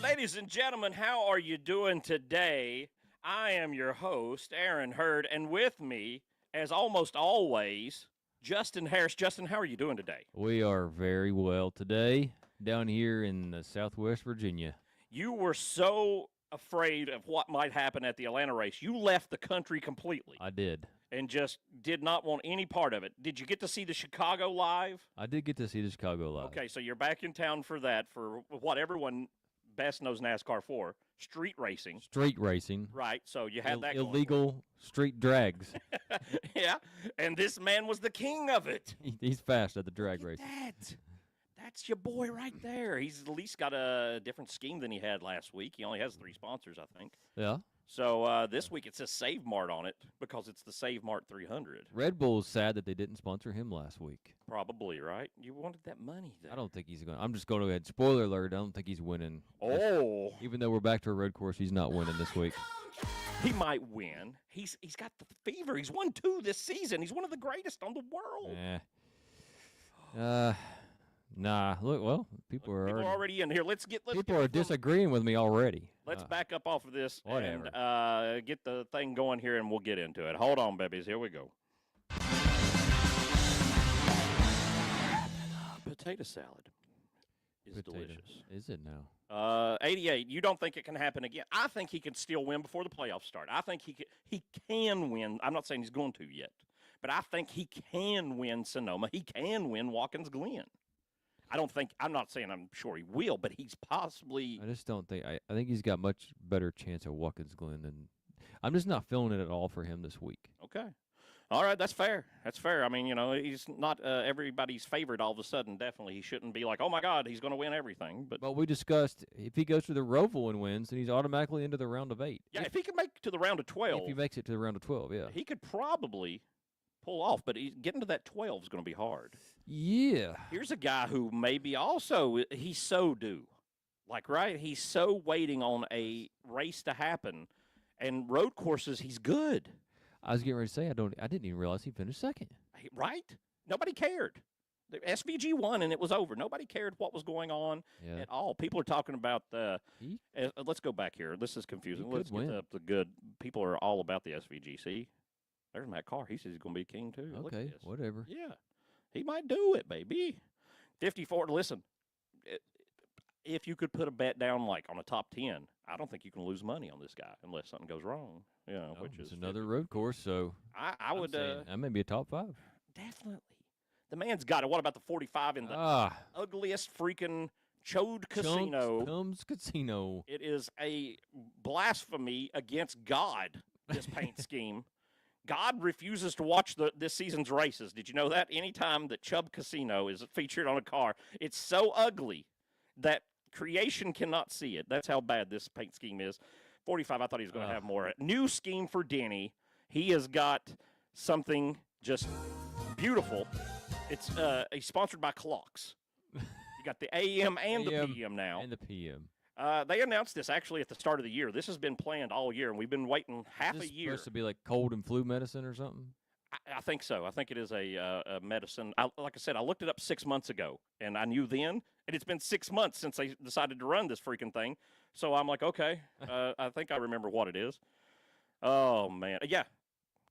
Ladies and gentlemen, how are you doing today? I am your host, Aaron Hurd, and with me, as almost always, Justin Harris. Justin, how are you doing today? We are very well today down here in Southwest Virginia. You were so afraid of what might happen at the Atlanta race, you left the country completely I did. and just did not want any part of it. Did you get to see the Chicago live? I did get to see the Chicago live. Okay, so you're back in town for that, for what everyone best knows NASCAR for, street racing. Street racing. Right, so you had that going illegal street drags. yeah, and this man was the king of it. He's fast at the drag racing. That's your boy right there. He's at least got a different scheme than he had last week. He only has 3 sponsors, I think. Yeah. So this week it says Save Mart on it because it's the Save Mart 300. Red Bull's sad that they didn't sponsor him last week. Probably, right? You wanted that money, though. I don't think he's going to. I'm just going to go ahead. Spoiler alert, I don't think he's winning. Oh. Even though we're back to a road course, he's not winning this week. He might win. He's got the fever. He's won 2 this season. He's one of the greatest on the world. Nah. Look, well, people are already in here. People are disagreeing with me already. Let's back up off of this whatever. and get the thing going here, and we'll get into it. Hold on, babies. Here we go. Potato salad is delicious. Is it now? 88. You don't think it can happen again? I think he can still win before the playoffs start. I think he can win. I'm not saying he's going to yet, but I think he can win Sonoma. He can win Watkins Glen. I'm not saying I'm sure he will, but he's possibly. I just don't think. I think he's got much better chance at Watkins Glen than. I'm just not feeling it at all for him this week. Okay. All right, that's fair. That's fair. I mean, he's not everybody's favorite all of a sudden. Definitely, he shouldn't be like, oh, my God, he's going to win everything. But we discussed if he goes to the Roval and wins, then he's automatically into the round of 8. Yeah, if he can make it to the round of 12. If he makes it to the round of 12, yeah. He could probably pull off, but getting to that 12 is going to be hard. Yeah. Here's a guy who maybe also, he's so due. Right? He's so waiting on a race to happen. And road courses, he's good. I was getting ready to say, I didn't even realize he finished second. Right? Nobody cared. The SVG won, and it was over. Nobody cared what was going on at all. People are talking about let's go back here. This is confusing. Let's get up the good. People are all about the SVG. See? There's Matt Carr. He says he's going to be king, too. Okay, whatever. Yeah. He might do it, baby. 54. Listen, if you could put a bet down on a top 10, I don't think you can lose money on this guy unless something goes wrong. Which is another road course, so I would. That may be a top 5. Definitely. The man's got it. What about the 45 in the ugliest freaking Chode Casino? Comes Casino. It is a blasphemy against God, this paint scheme. God refuses to watch this season's races. Did you know that? Anytime that Chubb Casino is featured on a car, it's so ugly that creation cannot see it. That's how bad this paint scheme is. 45, I thought he was going to have more. New scheme for Denny. He has got something just beautiful. It's he's sponsored by clocks. You got the AM and the PM now. And the PM. They announced this actually at the start of the year. This has been planned all year, and we've been waiting half a year. Supposed to be like cold and flu medicine or something? I think so. I think it is a medicine. Like I said, I looked it up 6 months ago, and I knew then. And it's been 6 months since they decided to run this freaking thing. So I'm like, okay, I think I remember what it is. Oh, man. Yeah,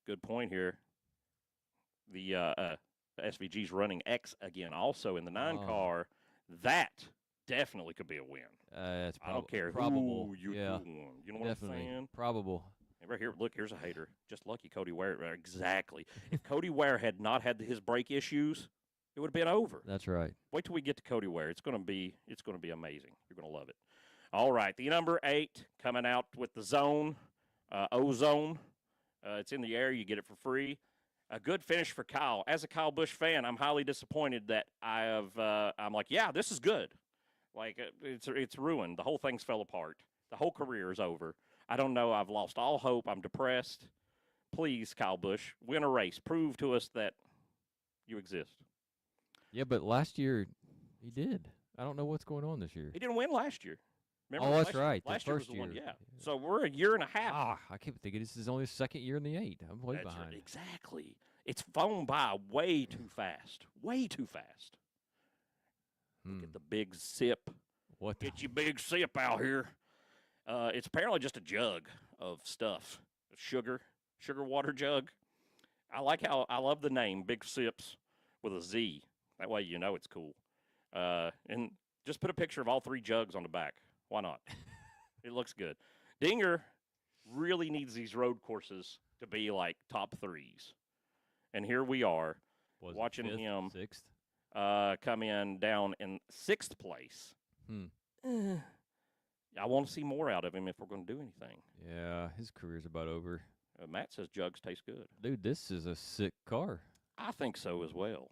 good point here. The SVG's running X again also in the 9 car. That definitely could be a win. I don't care probable. Who you doing. You know what I'm saying? Probable. Right here, look, here's a hater. Just lucky Cody Ware. Exactly. If Cody Ware had not had his brake issues, it would have been over. That's right. Wait till we get to Cody Ware. It's going to be amazing. You're going to love it. All right, the number 8 coming out with the zone, Ozone. It's in the air. You get it for free. A good finish for Kyle. As a Kyle Busch fan, I'm highly disappointed that I'm like, yeah, this is good. It's ruined. The whole thing's fell apart. The whole career is over. I don't know. I've lost all hope. I'm depressed. Please, Kyle Busch, win a race. Prove to us that you exist. Yeah, but last year he did. I don't know what's going on this year. He didn't win last year. Remember that's right. Last year was the one, yeah. So we're a year and a half. I keep thinking this is only his second year in the 8. I'm way behind. Exactly. It's flown by way too fast. Way too fast. Look at the big sip. What? Get your big sip out here. It's apparently just a jug of stuff. Sugar water jug. I love the name, Big Sips with a Z. That way you know it's cool. And just put a picture of all 3 jugs on the back. Why not? It looks good. Dinger really needs these road courses to be like top 3s. And here we are watching him 6th? come in down in 6th place. I want to see more out of him if we're going to do anything. Yeah, his career's about over. Matt says jugs taste good. Dude, this is a sick car. I think so as well.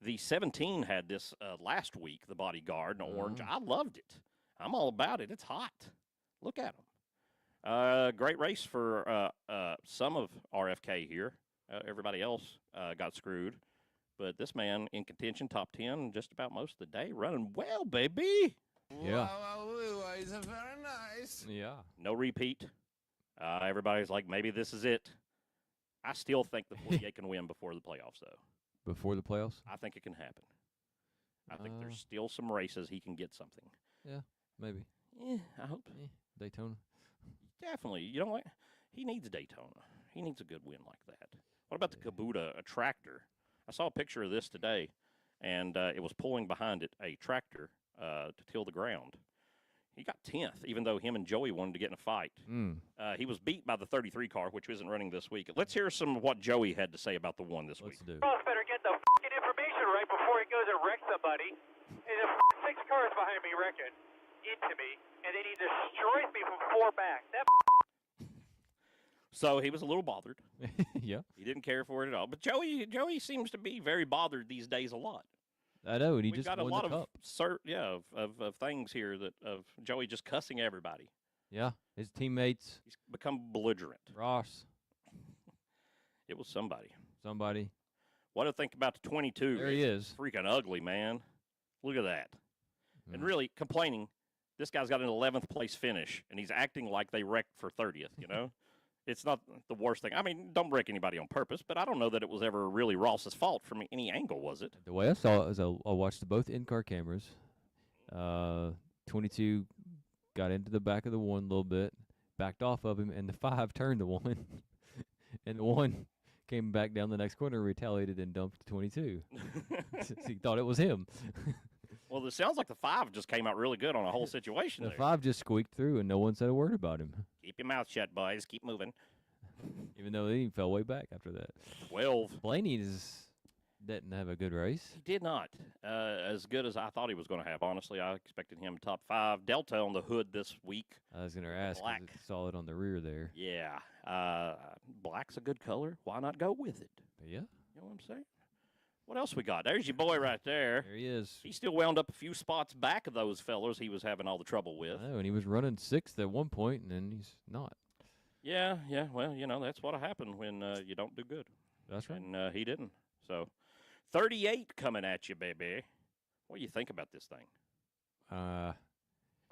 The 17 had this last week, the bodyguard in orange. I loved it. I'm all about it. It's hot. Look at him. Great race for some of RFK here. Everybody else got screwed. But this man in contention, top 10, just about most of the day, running well, baby. Yeah. Wow, is very nice. Yeah. No repeat. Everybody's like, maybe this is it. I still think the 48 can win before the playoffs, though. Before the playoffs? I think it can happen. I think there's still some races he can get something. Yeah, maybe. Yeah, I hope. Daytona? Definitely. You know what? He needs Daytona. He needs a good win like that. What about the Kubota, a tractor? I saw a picture of this today, and it was pulling behind it a tractor to till the ground. He got 10th, even though him and Joey wanted to get in a fight. He was beat by the 33 car, which isn't running this week. Let's hear some of what Joey had to say about the one this week. Let's do it. Ross better get the fucking information right before he goes and wrecks somebody. And if 6 cars behind me wreck it into me, and then he destroys me from 4 back. That So he was a little bothered. Yeah. He didn't care for it at all. But Joey seems to be very bothered these days a lot. I know, and he We've just got a won lot the cup. of things here of Joey just cussing everybody. Yeah, his teammates. He's become belligerent. Ross. It was somebody. What do you think about the 22? There he is. Freaking ugly, man. Look at that. And really complaining, this guy's got an 11th place finish, and he's acting like they wrecked for 30th, you know? It's not the worst thing. I mean, don't wreck anybody on purpose, but I don't know that it was ever really Ross's fault from any angle, was it? The way I saw it is I watched both in-car cameras. 22 got into the back of the 1 a little bit, backed off of him, and the 5 turned the 1. And the 1 came back down the next corner, retaliated, and dumped 22. He thought it was him. Well, it sounds like the 5 just came out really good on a whole situation The there. 5 just squeaked through, and no one said a word about him. Keep your mouth shut, boys. Keep moving. Even though he fell way back after that. 12. Blaney didn't have a good race. He did not. As good as I thought he was going to have. Honestly, I expected him top 5. Delta on the hood this week. I was going to ask, 'cause Black. it's solid on the rear there. Yeah. Black's a good color. Why not go with it? But yeah, You know what I'm saying? What else we got? There's your boy right there. there he is. He still wound up a few spots back of those fellas he was having all the trouble with. I know, and he was running 6th at one point, and then he's not. Yeah. Well, that's what happened when you don't do good. That's right. And he didn't. So, 38 coming at you, baby. What do you think about this thing?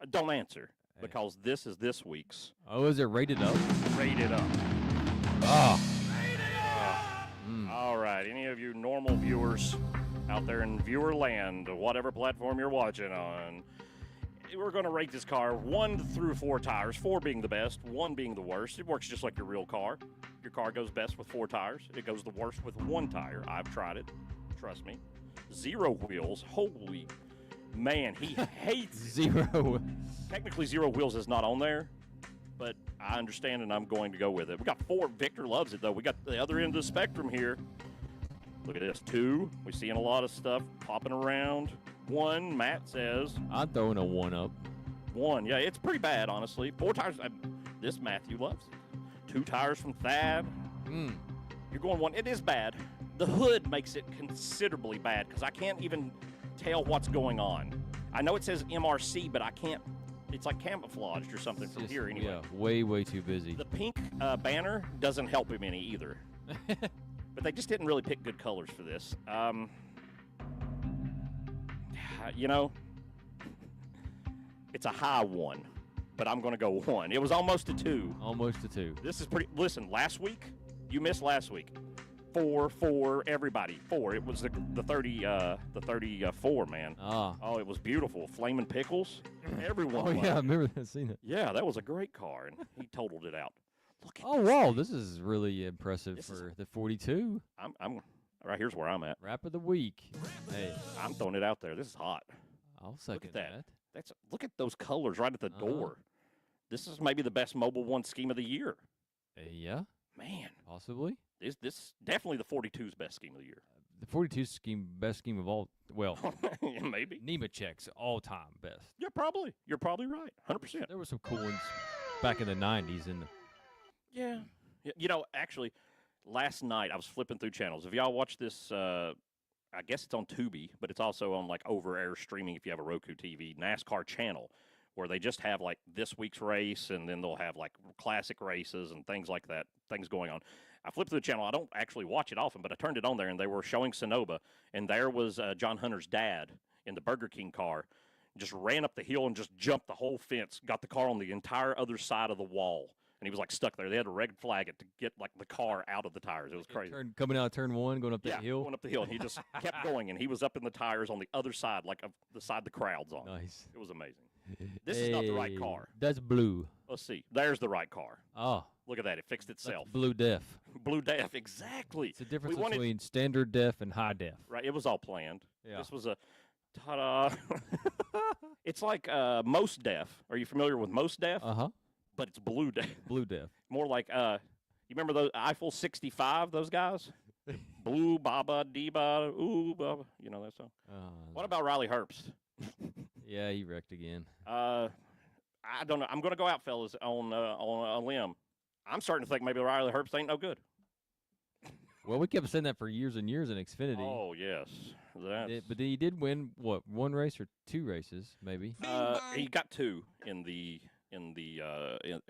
Don't answer, because this is this week's Oh, is it rated up? Rated Up. Oh. All right. Any of you normal viewers out there in viewer land, whatever platform you're watching on, we're going to rate this car 1 through 4 tires, 4 being the best, 1 being the worst. It works just like your real car. Your car goes best with 4 tires. It goes the worst with 1 tire. I've tried it. Trust me. 0 wheels. Holy man, he hates it. 0. Technically, 0 wheels is not on there, but I understand, and I'm going to go with it. We got 4. Victor loves it, though. We got the other end of the spectrum here. Look at this. 2. We're seeing a lot of stuff popping around. 1, Matt says. I'm throwing a 1 up. 1. Yeah, it's pretty bad, honestly. 4 tires. This Matthew loves it. 2 tires from Thad. You're going 1. It is bad. The hood makes it considerably bad because I can't even tell what's going on. I know it says MRC, but I can't. It's like camouflaged or something from here anyway. Yeah, way too busy. The pink banner doesn't help him any either. But they just didn't really pick good colors for this. It's a high 1, but I'm going to go 1. It was almost a 2. Almost a 2. This is pretty. Listen, last week, you missed last week. 4, everybody. 4. It was the 34, man. Ah. Oh, it was beautiful. Flaming Pickles. Everyone. Oh, loved yeah, I it. remember that, seen it. Yeah, that was a great car, and he totaled it out. Look at Oh, this wow, thing. this is really impressive This is- for the 42. I'm right here's where I'm at. Wrap of the week. Hey, I'm throwing it out there. This is hot. I'll second that. Look at those colors right at the door. This is maybe the best Mobile One scheme of the year. Yeah, Man, possibly. this definitely the 42's best scheme of the year. The 42 scheme, best scheme of all. Well, Yeah, maybe. Nemechek's all-time best. Yeah, probably. You're probably right. 100%. There were some cool ones back in the 90s. Yeah. You know, actually, last night I was flipping through channels. If y'all watch this, I guess it's on Tubi, but it's also on like over-air streaming if you have a Roku TV, NASCAR channel, where they just have like this week's race, and then they'll have like classic races and things like that, things going on. I flipped through the channel. I don't actually watch it often, but I turned it on there, and they were showing Sonoma, and there was John Hunter's dad in the Burger King car, just ran up the hill and just jumped the whole fence, got the car on the entire other side of the wall. And he was like stuck there. They had to red flag it to get like the car out of the tires. It was crazy. Coming out of turn 1, going up that hill. Going up the hill, and he just kept going, and he was up in the tires on the other side, like of the side the crowd's on. Nice. It was amazing. This is not the right car. That's blue. Let's see. There's the right car. Oh, Look at that. It fixed that's itself. blue def. Blue def, exactly. It's the difference wanted- between standard def and high def. Right. It was all planned. Yeah. This was a ta-da. It's like most def. Are you familiar with most def? Uh-huh. But it's blue def. Blue def. More like you remember those Eiffel 65, those guys? Blue Baba Diba Ooh Baba. You know that song? What about Riley Herbst? Yeah, he wrecked again. I don't know. I'm going to go out, fellas, on a limb. I'm starting to think maybe Riley Herbst ain't no good. Well, we kept saying that for years and years in Xfinity. Oh yes, that's. But then he did win what, 1 race or 2 races, maybe. He got 2 in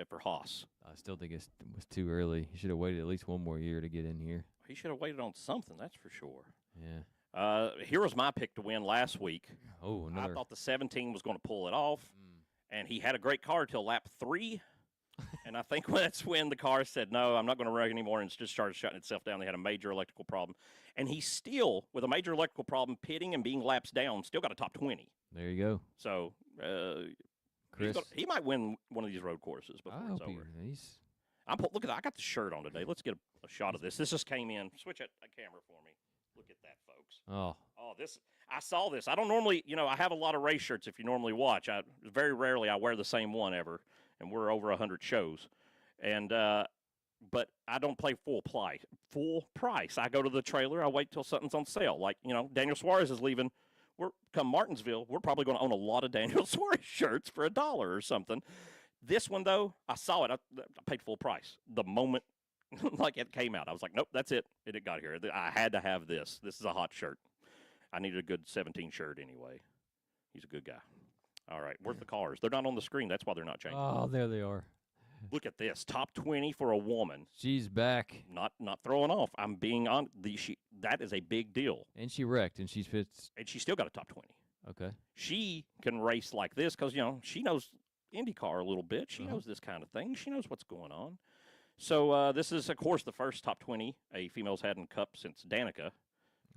for Haas. I still think it was too early. He should have waited at least 1 more year to get in here. He should have waited on something. That's for sure. Yeah. Here was my pick to win last week. Oh, I another. thought the 17 was going to pull it off, and he had a great car till lap 3. And I think that's when the car said, no, I'm not going to wreck anymore, and just started shutting itself down. They had a major electrical problem. And he still, with a major electrical problem, pitting and being laps down, still got a top 20. There you go. So Chris. he might win one of these road courses before I it's hope over. he's. Look at that. I got the shirt on today. Let's get a shot of this. This just came in. Switch that camera for me. Look at that, folks. Oh, Oh, I saw this. I don't normally, I have a lot of race shirts if you normally watch. Very rarely I wear the same one ever, and we're over 100 shows. And but I don't play full price. I go to the trailer. I wait till something's on sale. Like, Daniel Suarez is leaving. Come Martinsville, we're probably going to own a lot of Daniel Suarez shirts for $1 or something. This one, though, I saw it. I paid full price the moment like it came out. I was like, nope, that's it. It got here. I had to have this. This is a hot shirt. I needed a good 17 shirt anyway. He's a good guy. All right, where's the cars? They're not on the screen. That's why they're not changing. oh, there they are. Look at this. Top 20 for a woman. She's back, Not throwing off. I'm being on. That is a big deal. and she wrecked, and she's fits. And she still got a top 20. Okay. She can race like this because, she knows IndyCar a little bit. She knows this kind of thing. She knows what's going on. So this is, of course, the first top 20 a female's had in Cup since Danica.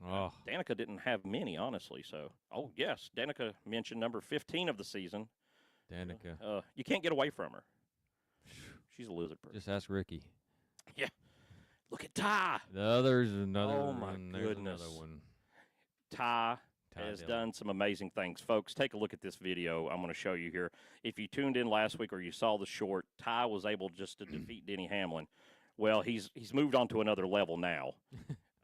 Oh, Danica didn't have many, honestly. So, yes, Danica mentioned number 15 of the season. Danica. You can't get away from her. She's a lizard person. Just ask Ricky. Look at Ty. There's another Oh, my one. There's goodness. another one. Ty Ty has Dillon. done some amazing things. Folks, take a look at this video I'm going to show you here. If you tuned in last week or you saw the short, Ty was able just to defeat Denny Hamlin. Well, he's moved on to another level now,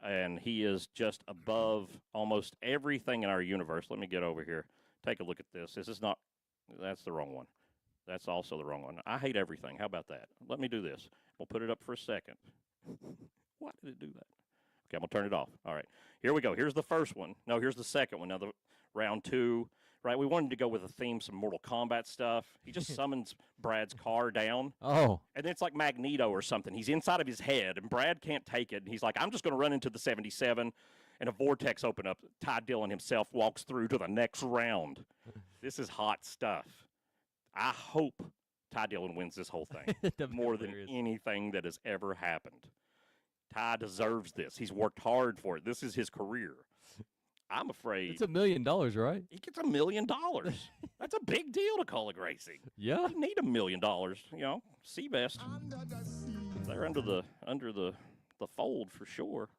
and he is just above almost everything in our universe. Let me get over here. Take a look at this. That's the wrong one. That's also the wrong one. I hate everything. How about that? Let me do this. We'll put it up for a second. Why did it do that? Okay, I'm going to turn it off. All right. Here we go. Here's the first one. No, here's the second one. Now, the round 2, right? We wanted to go with a theme, some Mortal Kombat stuff. He just summons Brad's car down, Oh, and then it's like Magneto or something. He's inside of his head, and Brad can't take it. And he's like, I'm just going to run into the 77, and a vortex open up. Ty Dillon himself walks through to the next round. This is hot stuff. I hope Ty Dillon wins this whole thing That'd be more than hilarious. anything that has ever happened. Ty deserves this. He's worked hard for it. This is his career. I'm afraid It's $1 million, right? he gets $1 million. That's a big deal to Kaulig Racing. Yeah. You need $1 million. You know, Seabest. They're under the fold for sure.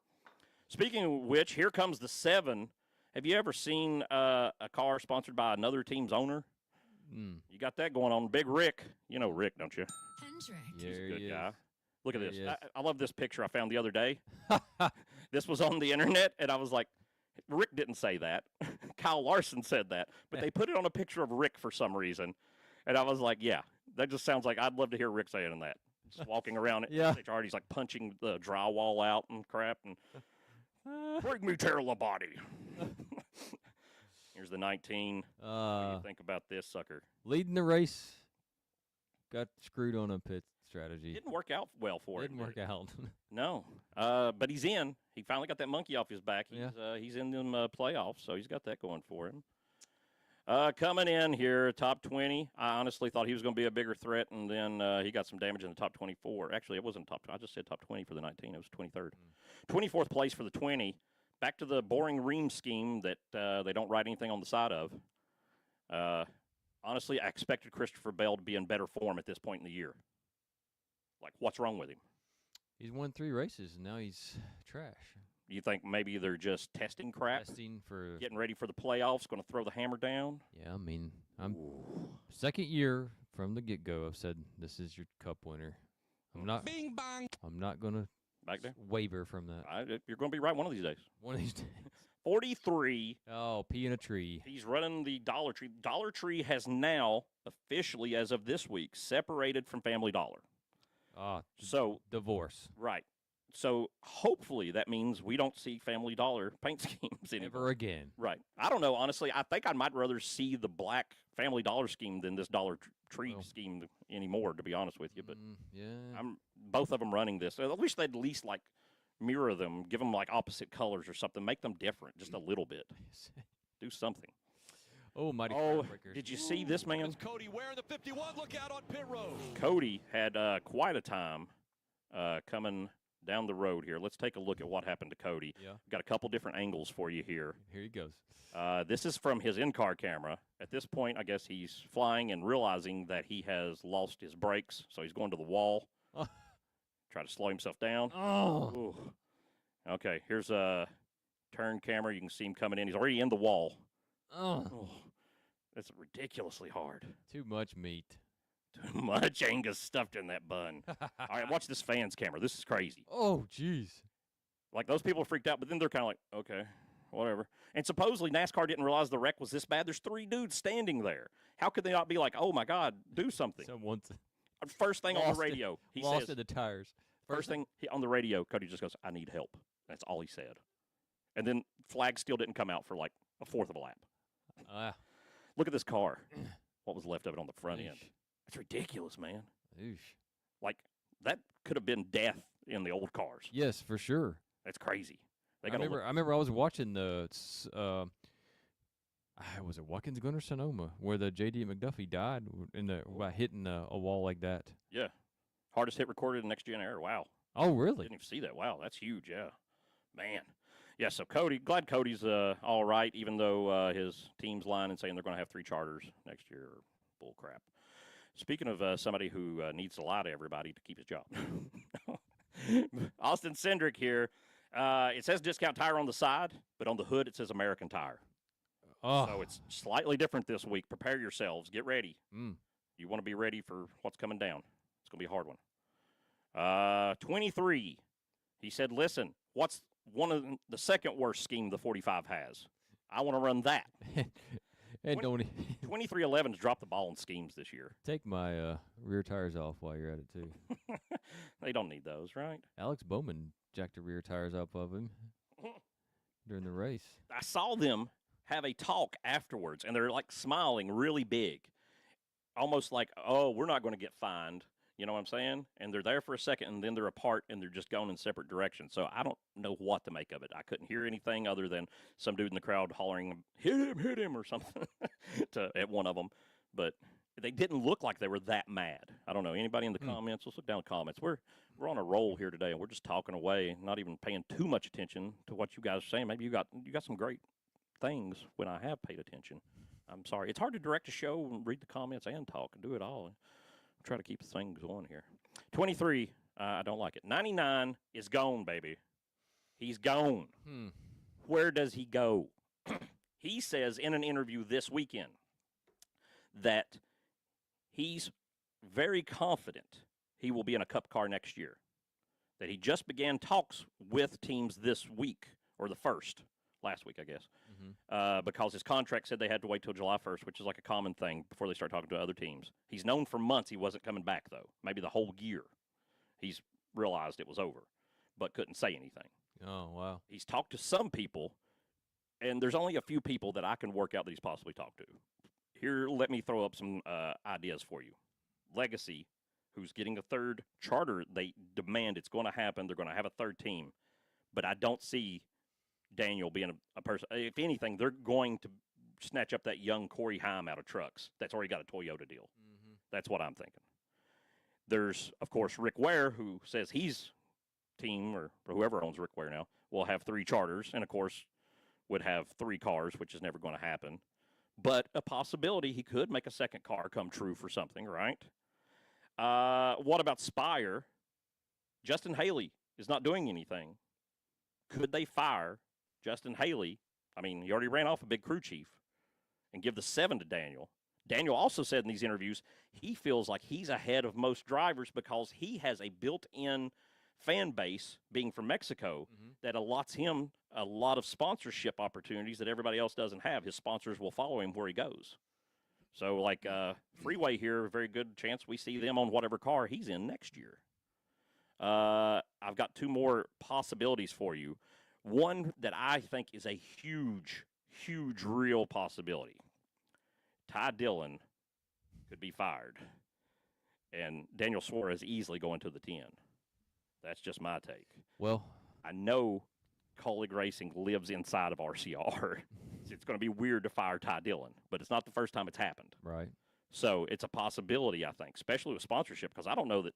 Speaking of which, here comes the 7. Have you ever seen a car sponsored by another team's owner? You got that going on. Big Rick. You know Rick, don't you? Hendrick. He's a good guy. Look at There this. he is. I love this picture I found the other day. This was on the internet, and I was like, Rick didn't say that. Kyle Larson said that. But they put it on a picture of Rick for some reason. And I was like, yeah, that just sounds like I'd love to hear Rick saying that. Just walking around at Yeah. HR, he's like punching the drywall out and crap. And bring me Terra Labonte. Here's the 19. What do you think about this sucker? Leading the race, got screwed on a pit strategy. Didn't work out well for him. Didn't work out. No, but he's in. He finally got that monkey off his back. He's in them playoffs, so he's got that going for him. Coming in here, top 20. I honestly thought he was going to be a bigger threat, and then he got some damage in the top 24. Actually, it wasn't top 20. I just said top 20 for the 19. It was 23rd. 24th place for the 20. Back to the boring ream scheme that they don't write anything on the side of. Honestly, I expected Christopher Bell to be in better form at this point in the year. Like, what's wrong with him? He's won 3 races, and now he's trash. You think maybe they're just testing crap? Testing for Getting ready for the playoffs, going to throw the hammer down? Yeah, I mean, I'm second year from the get-go. I've said this is your cup winner. I'm not. Bing bang. I'm not gonna Back there? waver from that. You're going to be right one of these days. One of these days. 43. Oh, pea in a tree. He's running the Dollar Tree. Dollar Tree has now officially, as of this week, separated from Family Dollar. Ah, So, divorce. right. So, hopefully that means we don't see Family Dollar paint schemes anymore. Never again. Right. I don't know, honestly. I think I might rather see the black Family Dollar scheme than this Dollar Tree Oh. scheme anymore, to be honest with you. But Yeah. I'm both of them running this. I wish they'd at least, like, mirror them, give them, like, opposite colors or something. Make them different just a little bit. Do something. Oh, mighty Oh, Groundbreakers. did you see this man? It's Cody wearing the 51. Look out on pit road. Cody had quite a time coming down the road here. Let's take a look at what happened to Cody. Yeah. Got a couple different angles for you here. Here he goes. This is from his in-car camera. At this point, I guess he's flying and realizing that he has lost his brakes, so he's going to the wall. Oh. Try to slow himself down. Oh. Ooh. Okay, here's a turn camera. You can see him coming in. He's already in the wall. Oh. Oh, that's ridiculously hard. Too much meat. Too much Angus stuffed in that bun. All right, watch this fans camera. This is crazy. Oh, jeez. Like, those people are freaked out, but then they're kind of like, okay, whatever. And supposedly NASCAR didn't realize the wreck was this bad. There's 3 dudes standing there. How could they not be like, oh, my God, do something? Someone's First thing on lost the it- radio, he lost says, in the tires. first thing on the radio, Cody just goes, I need help. That's all he said. And then flag still didn't come out for like a fourth of a lap. Ah. Look at this car. What was left of it on the front end? Eesh. It's ridiculous, man. Oosh. Like, that could have been death in the old cars. Yes, for sure. That's crazy. They I got remember I was watching the was it Watkins Glen or Sonoma where the J.D. McDuffie died by hitting a wall like that. yeah. Hardest hit recorded in next gen era. Wow. Oh, really? Didn't even see that. Wow, that's huge. Yeah, man. Yeah. So Cody, glad Cody's all right, even though his team's lying and saying they're going to have 3 charters next year. Bull crap. Speaking of somebody who needs to lie to everybody to keep his job, Austin Cindric here. It says Discount Tire on the side, but on the hood it says American Tire. Oh. So it's slightly different this week. Prepare yourselves. Get ready. Mm. You want to be ready for what's coming down. It's going to be a hard one. 23. He said, listen, what's one of the second worst scheme the 45 has? I want to run that. And don't 2311's dropped the ball in schemes this year. take my rear tires off while you're at it, too. They don't need those, right? Alex Bowman jacked the rear tires up of him during the race. I saw them have a talk afterwards, and they're like smiling really big, almost like, oh, we're not going to get fined. You know what I'm saying? And they're there for a second, and then they're apart, and they're just going in separate directions. So I don't know what to make of it. I couldn't hear anything other than some dude in the crowd hollering, hit him, or something at one of them. But they didn't look like they were that mad. I don't know. Anybody in the comments? Let's look down the comments. We're on a roll here today, and we're just talking away, not even paying too much attention to what you guys are saying. Maybe you got some great things when I have paid attention. I'm sorry. It's hard to direct a show and read the comments and talk and do it all. Try to keep things going here. 23, I don't like it. 99 is gone, baby. He's gone. Where does he go? He says in an interview this weekend that he's very confident he will be in a Cup car next year, that he just began talks with teams this week, or last week, I guess, because his contract said they had to wait till July 1st, which is like a common thing before they start talking to other teams. He's known for months he wasn't coming back, though, maybe the whole year. He's realized it was over, but couldn't say anything. Oh, wow. He's talked to some people, and there's only a few people that I can work out that he's possibly talked to. Here, let me throw up some ideas for you. Legacy, who's getting a third charter, they demand it's going to happen. They're going to have a third team, but I don't see Daniel being a person. If anything, they're going to snatch up that young Corey Heim out of trucks. That's already got a Toyota deal. That's what I'm thinking. There's, of course, Rick Ware, who says he's team, or whoever owns Rick Ware now, will have 3 charters, and, of course, would have 3 cars, which is never going to happen. But a possibility he could make a second car come true for something, right? What about Spire? Justin Haley is not doing anything. Could they fire Justin Haley? I mean, he already ran off a big crew chief, and give the 7 to Daniel. Daniel also said in these interviews he feels like he's ahead of most drivers because he has a built-in fan base, being from Mexico, that allots him a lot of sponsorship opportunities that everybody else doesn't have. His sponsors will follow him where he goes. So, like Freeway here, a very good chance we see them on whatever car he's in next year. I've got 2 more possibilities for you. One that I think is a huge, huge real possibility. Ty Dillon could be fired, and Daniel Suarez easily going to the 10. That's just my take. Well, I know Colleague Racing lives inside of RCR. It's going to be weird to fire Ty Dillon, but it's not the first time it's happened. right. So it's a possibility, I think, especially with sponsorship, because I don't know that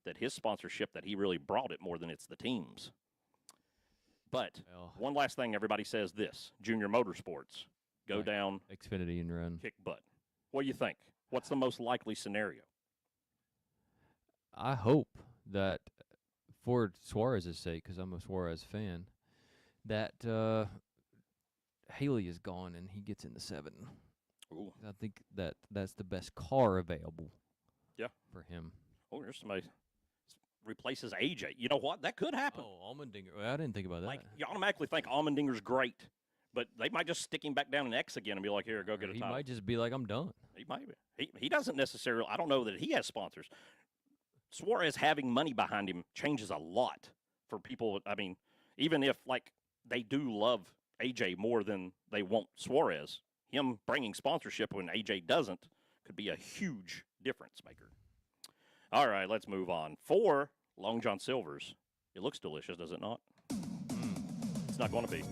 that his sponsorship, that he really brought it more than it's the teams. But one last thing, everybody says this: Junior Motorsports, go down, Xfinity and run. kick butt. What do you think? What's the most likely scenario? I hope that for Suarez's sake, because I'm a Suarez fan, that Haley is gone and he gets in the 7. Ooh. I think that's the best car available. Yeah. For him. Oh, there's somebody replaces AJ. You know what? That could happen. Oh, Allmendinger. Well, I didn't think about that. Like, you automatically think Allmendinger's great, but they might just stick him back down in X again and be like, here, go get a He title. might just be like, I'm done. He might be. He doesn't necessarily. I don't know that he has sponsors. Suarez having money behind him changes a lot for people. I mean, even if, like, they do love AJ more than they want Suarez, him bringing sponsorship when AJ doesn't could be a huge difference maker. All right, let's move on. 4, Long John Silver's. It looks delicious, does it not? It's not going to be.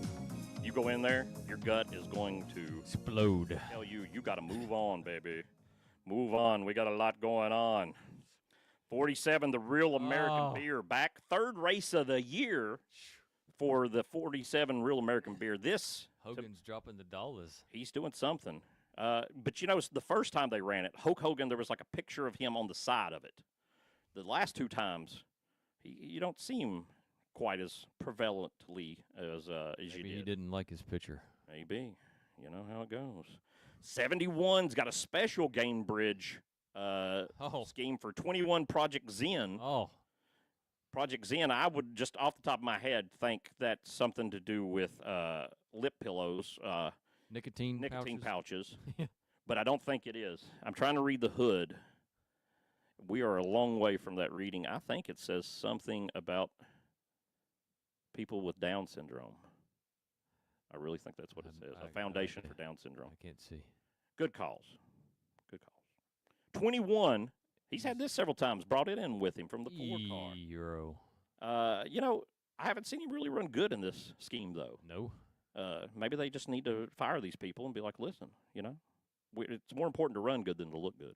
You go in there, your gut is going to explode. Tell you got to move on, baby. Move on. We got a lot going on. 47, the Real American Beer, back. 3rd race of the year for the 47 Real American Beer. Hogan's dropping the dollars. He's doing something. But, you know, the first time they ran it, Hulk Hogan, there was like a picture of him on the side of it. The last 2 times, you don't see him quite as prevalently as you did. Maybe he didn't like his picture. Maybe. You know how it goes. 71's got a special game bridge scheme for 21 Project Zen. Oh. Project Zen, I would just off the top of my head think that's something to do with lip pillows. Nicotine pouches. But I don't think it is. I'm trying to read the hood. We are a long way from that reading. I think it says something about people with Down syndrome. I really think that's what it says. A foundation for Down syndrome. I can't see. Good calls. Good calls. 21, he's had this several times, brought it in with him from the 4 car. Euro. You know, I haven't seen him really run good in this scheme, though. No. Maybe they just need to fire these people and be like, listen, you know, It's more important to run good than to look good.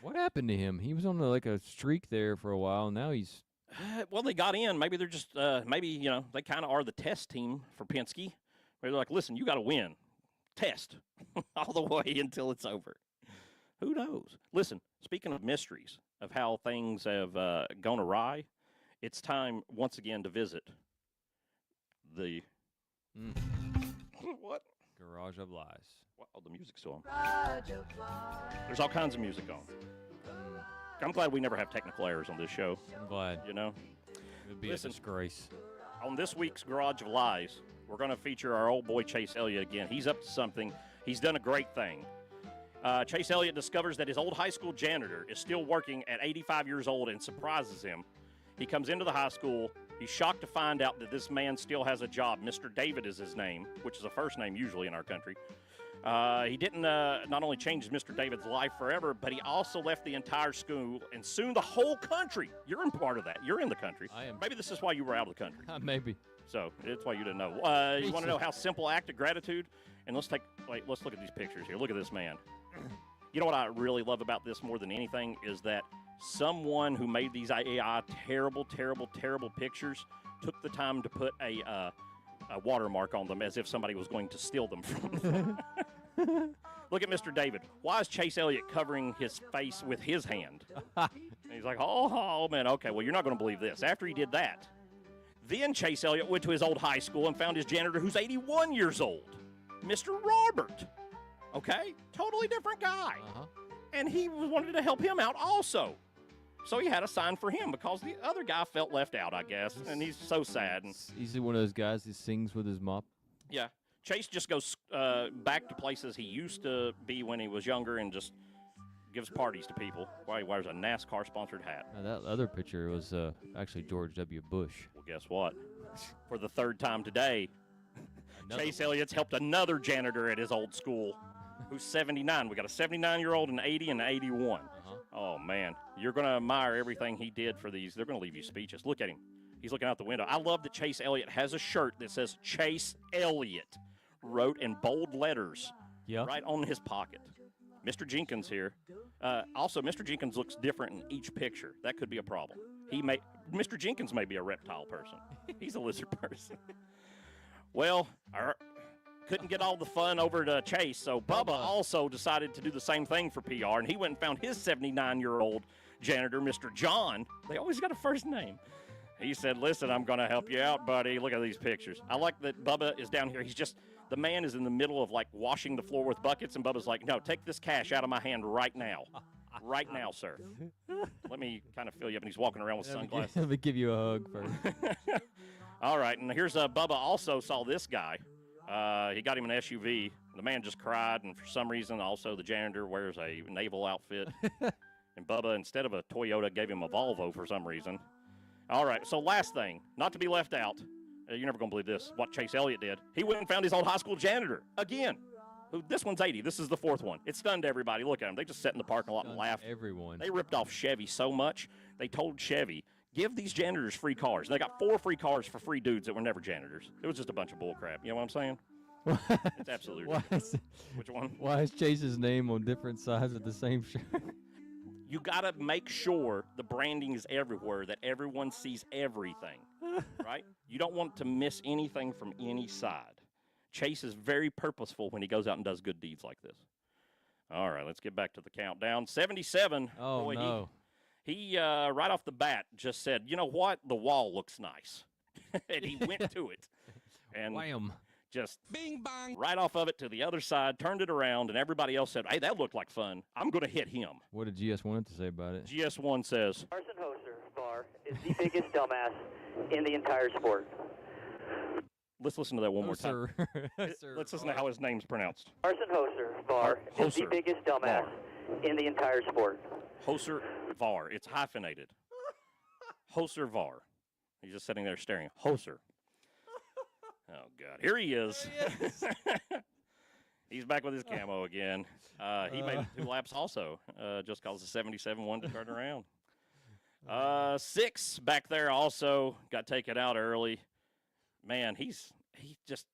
What happened to him? He was on like a streak there for a while. Now he's Well, they got in. Maybe they're just maybe they kind of are the test team for Penske. They're like, listen, you got to win, test all the way until it's over. Who knows? Listen, speaking of mysteries of how things have gone awry, it's time once again to visit the what? Garage of Lies. Oh, the music's still on. There's all kinds of music on. I'm glad we never have technical errors on this show. I'm glad. You know? It would be Listen, a disgrace. On this week's Garage of Lies, we're going to feature our old boy Chase Elliott again. He's up to something. He's done a great thing. Chase Elliott discovers that his old high school janitor is still working at 85 years old and surprises him. He comes into the high school. He's shocked to find out that this man still has a job. Mr. David is his name, which is a first name usually in our country. He didn't not only change Mr. David's life forever, but he also left the entire school and soon the whole country. You're in part of that. You're in the country. I am. Maybe this is why you were out of the country. Maybe. So that's why you didn't know. You want to know how simple act of gratitude? And let's look at these pictures here. Look at this man. You know what I really love about this more than anything is that someone who made these AI terrible pictures took the time to put a watermark on them as if somebody was going to steal them from them. Look at Mr. David. Why is Chase Elliott covering his face with his hand? And he's like, oh, man, okay, well, you're not going to believe this. After he did that, then Chase Elliott went to his old high school and found his janitor who's 81 years old, Mr. Robert. Okay? Totally different guy. Uh-huh. And he wanted to help him out also. So he had a sign for him because the other guy felt left out, I guess, and he's so sad. And He's one of those guys who sings with his mop. yeah, Chase just goes back to places he used to be when he was younger and just gives parties to people. Why he wears a NASCAR-sponsored hat. Now, that other picture was actually George W. Bush. Well, guess what? For the third time today, Another Chase Elliott's helped another janitor at his old school who's 79. We got a 79-year-old, an 80, and an 81. Uh-huh. Oh, man. You're going to admire everything he did for these. They're going to leave you speechless. Look at him. He's looking out the window. I love that Chase Elliott has a shirt that says Chase Elliott, wrote in bold letters right on his pocket. Mr. Jenkins here. Also, Mr. Jenkins looks different in each picture. That could be a problem. Mr. Jenkins may be a reptile person. He's a lizard person. Well, couldn't get all the fun over to Chase, so Bubba also decided to do the same thing for PR, and he went and found his 79-year-old janitor, Mr. John. They always got a first name. He said, listen, I'm going to help you out, buddy. Look at these pictures. I like that Bubba is down here. The man is in the middle of, like, washing the floor with buckets, and Bubba's like, no, take this cash out of my hand right now. Right now, sir. Let me kind of fill you up, and he's walking around with sunglasses. Let me give you a hug first. All right, and here's Bubba also saw this guy. He got him an SUV. The man just cried, and for some reason, also the janitor wears a naval outfit. And Bubba, instead of a Toyota, gave him a Volvo for some reason. All right, so last thing, not to be left out. You're never going to believe this, what Chase Elliott did. He went and found his old high school janitor again. This one's 80. This is the fourth one. It stunned everybody. Look at them. They just sat in the parking lot and laughed. Everyone. They ripped off Chevy so much, they told Chevy, give these janitors free cars. They got 4 free cars for free dudes that were never janitors. It was just a bunch of bull crap. You know what I'm saying? It's absolutely ridiculous. Which one? Why is Chase's name on different sides of the same shirt? You got to make sure the branding is everywhere, that everyone sees everything, right? You don't want to miss anything from any side. Chase is very purposeful when he goes out and does good deeds like this. All right, let's get back to the countdown. 77. Oh, boy, no. He right off the bat just said, you know what? The wall looks nice. And he went to it. And Wham. just Bing bang. right off of it to the other side, turned it around, and everybody else said, hey, that looked like fun. I'm going to hit him. What did GS1 have to say about it? GS1 says, Carson Hoser bar is the biggest dumbass in the entire sport. let's listen to that one more time. Sir. Let's listen to how his name's pronounced. Carson Hoser bar is the Hoser biggest dumbass Var. in the entire sport. Hoser Var. It's hyphenated. Hoser Var. He's just sitting there staring. Hoser. Oh, God. Here he is. He's back with his camo again. He made 2 laps also, just because the 77 wanted to turn around. 6 back there also got taken out early. Man, he's just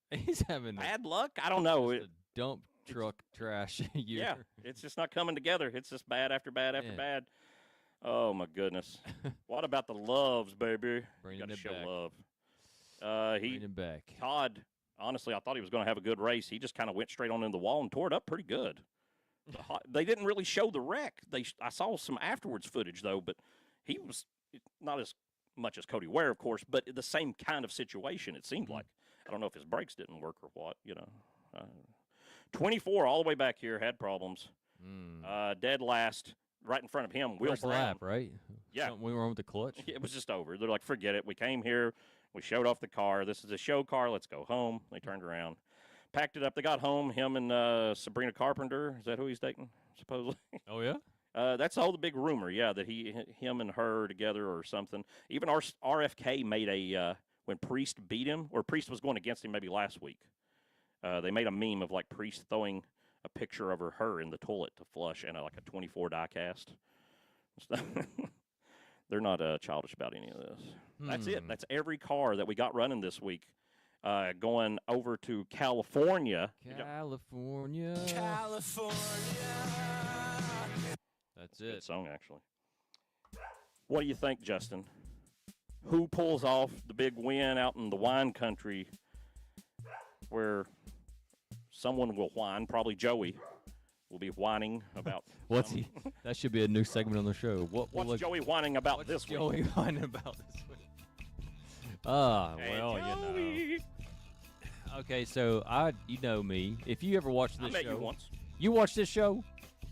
He's having bad luck. I don't know. just a dump truck trash year. Yeah, it's just not coming together. It's just bad after bad after bad. Oh, my goodness. What about the Loves, baby? Bringing Got to it show back. love. Bringing it back. Todd, honestly, I thought he was going to have a good race. He just kind of went straight on in the wall and tore it up pretty good. They didn't really show the wreck. I saw some afterwards footage, though, but he was not as much as Cody Ware, of course, but the same kind of situation, it seemed like. I don't know if his brakes didn't work or what, 24 all the way back here, had problems. Dead last, right in front of him. Will First Brown. lap, right? Yeah. Something went wrong with the clutch? It was just over. They're like, forget it. We came here. We showed off the car. This is a show car. Let's go home. They turned around. Packed it up. They got home. Him and Sabrina Carpenter. Is that who he's dating, supposedly? Oh, yeah? That's all the big rumor, yeah, that him and her are together or something. Even RFK made when Priest beat him, or Priest was going against him maybe last week. They made a meme of, like, Priest throwing a picture of her in the toilet to flush and, like, a 24 die cast. They're not childish about any of this. That's it. That's every car that we got running this week. Going over to California. California. That's Good it. song, actually. What do you think, Justin? Who pulls off the big win out in the wine country where someone will whine? Probably Joey will be whining about. What's he? That should be a new segment on the show. What's Joey whining about what's this Joey week? whining about this week? Well, Joey. Okay, so you know me. If you ever watched this I met show, you once. you watched this show.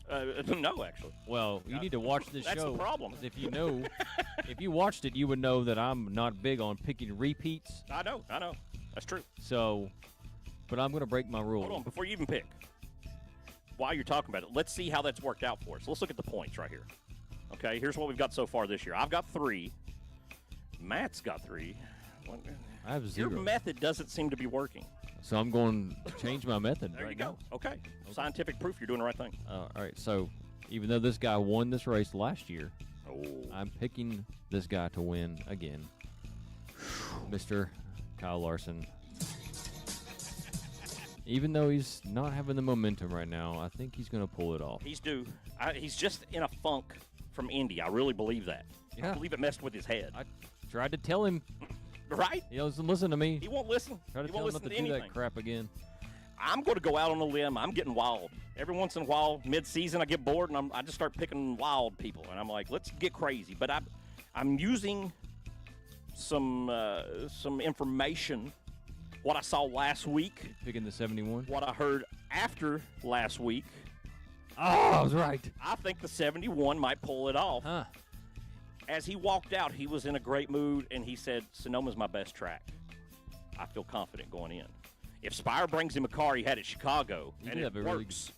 No, actually. Well, you need to watch this That's show. the problem. If you know, if you watched it, you would know that I'm not big on picking repeats. I know. That's true. So, but I'm going to break my rule. Hold on, before you even pick. While you're talking about it, let's see how that's worked out for us. Let's look at the points right here. Okay, here's what we've got so far this year. I've got 3. Matt's got 3. I have 0. Your method doesn't seem to be working. So I'm going to change my method. There right you go. now. Okay. Scientific proof you're doing the right thing. All right. So even though this guy won this race last year, I'm picking this guy to win again. Mr. Kyle Larson. Even though he's not having the momentum right now, I think he's going to pull it off. He's due. He's just in a funk from Indy. I really believe that. Yeah. I believe it messed with his head. I tried to tell him. Right? He doesn't listen to me. He won't listen. Try to He tell won't him not listen to to do anything. that crap again. I'm going to go out on a limb. I'm getting wild. Every once in a while, mid-season, I get bored, and I just start picking wild people. And I'm like, let's get crazy. But I'm using some information, what I saw last week, Picking the 71. what I heard after last week. Oh, I was right. I think the 71 might pull it off. Huh. As he walked out, he was in a great mood, and he said, Sonoma's my best track. I feel confident going in. If Spire brings him a car he had at Chicago, He and did it have a really works,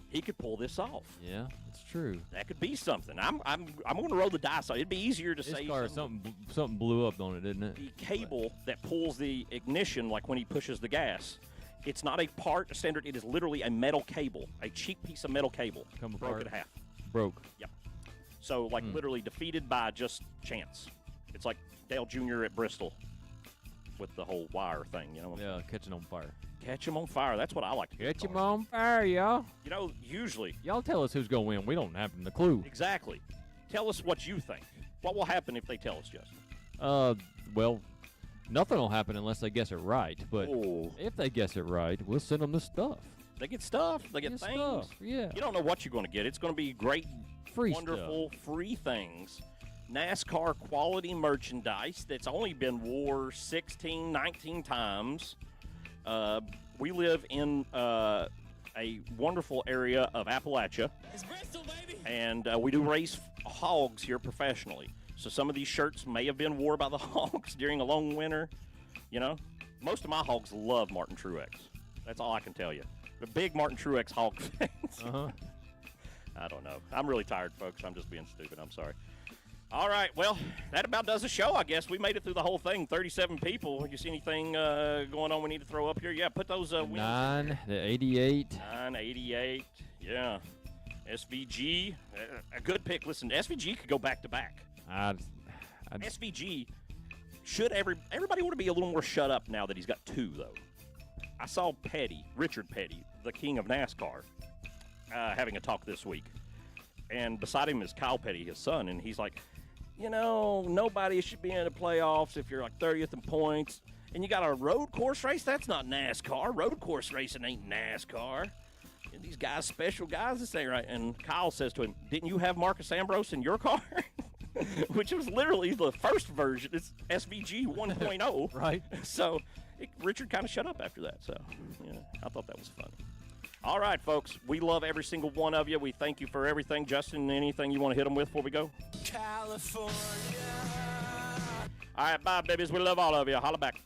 he could pull this off. Yeah, it's true. That could be something. I'm going to roll the dice. It'd be easier to This say car, something blew up on it, didn't it? the cable that pulls the ignition, like when he pushes the gas. It's not a part standard. It is literally a metal cable, a cheap piece of metal cable, Come broke apart. in half. Broke. Yep. So, like, literally defeated by just chance. It's like Dale Jr. at Bristol with the whole wire thing, you know? Yeah, catching on fire. Catch him on fire. That's what I like to do. Catch him on fire, y'all. You know, usually. Y'all tell us who's going to win. We don't have the clue. Exactly. Tell us what you think. What will happen if they tell us, Justin? Well, nothing will happen unless they guess it right. But if they guess it right, we'll send them the stuff. They get stuff. They get things. Stuff. Yeah. You don't know what you're going to get. It's going to be great, Free wonderful, free things. NASCAR quality merchandise that's only been wore 16, 19 times. We live in a wonderful area of Appalachia. It's Bristol, baby. And we do race hogs here professionally. So some of these shirts may have been wore by the hogs during a long winter. You know, most of my hogs love Martin Truex. That's all I can tell you. The big Martin Truex hog fans. Uh-huh. I don't know. I'm really tired, folks. I'm just being stupid. I'm sorry. All right. Well, that about does the show, I guess. We made it through the whole thing. 37 people. You see anything going on we need to throw up here? Yeah, put those wins. 9, the 88. 988. Yeah. SVG. A good pick. Listen, SVG could go back-to-back. SVG should everybody want to be a little more shut up now that he's got 2, though. I saw Richard Petty, the king of NASCAR, having a talk this week. And beside him is Kyle Petty, his son, and he's like, nobody should be in the playoffs if you're like 30th in points. And you got a road course race? That's not NASCAR. Road course racing ain't NASCAR. And these guys, special guys, this ain't right. And Kyle says to him, didn't you have Marcus Ambrose in your car? Which was literally the first version. It's SVG 1.0. Right. So Richard kind of shut up after that. So, yeah, I thought that was funny. All right, folks. We love every single one of you. We thank you for everything. Justin, anything you want to hit them with before we go? California. All right, bye, babies. We love all of you. Holla back.